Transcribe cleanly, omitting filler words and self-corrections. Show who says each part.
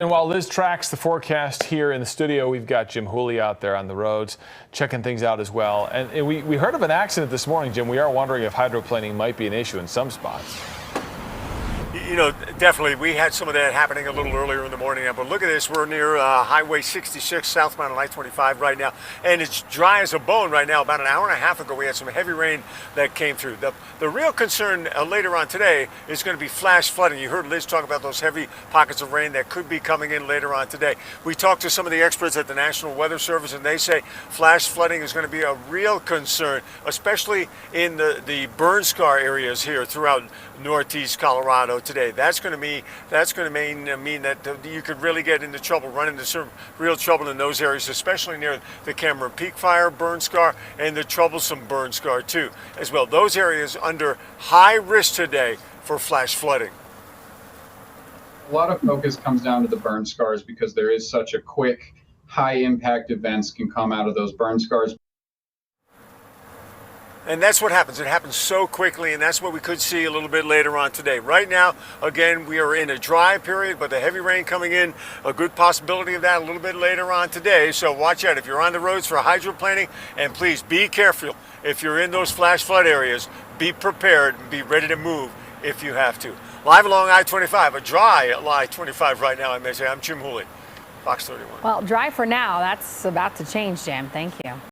Speaker 1: And while Liz tracks the forecast here in the studio, we've got Jim Hooley out there on the roads checking things out as well. And we heard of an accident this morning, Jim. We are wondering if hydroplaning might be an issue in some spots.
Speaker 2: You know, definitely. We had some of that happening a little earlier in the morning. But look at this. We're near Highway 66, southbound on I-25 right now. And it's dry as a bone right now. About an hour and a half ago, we had some heavy rain that came through. The real concern later on today is going to be flash flooding. You heard Liz talk about those heavy pockets of rain that could be coming in later on today. We talked to some of the experts at the National Weather Service, and they say flash flooding is going to be a real concern, especially in the burn scar areas here throughout northeast Colorado today. That's going to mean that you could really get into trouble, run into some real trouble in those areas, especially near the Cameron Peak Fire burn scar and the troublesome burn scar too, as well. Those areas under high risk today for flash flooding.
Speaker 3: A lot of focus comes down to the burn scars because there is such a quick, high impact events can come out of those burn scars.
Speaker 2: And that's what happens. It happens so quickly, and that's what we could see a little bit later on today. Right now, again, we are in a dry period, but the heavy rain coming in, a good possibility of that a little bit later on today. So watch out if you're on the roads for hydroplaning, and please be careful. If you're in those flash flood areas, be prepared and be ready to move if you have to. Live along I-25, a dry I-25 right now, I may say. I'm Jim Hooley, Fox 31.
Speaker 4: Well, dry for now. That's about to change, Jim. Thank you.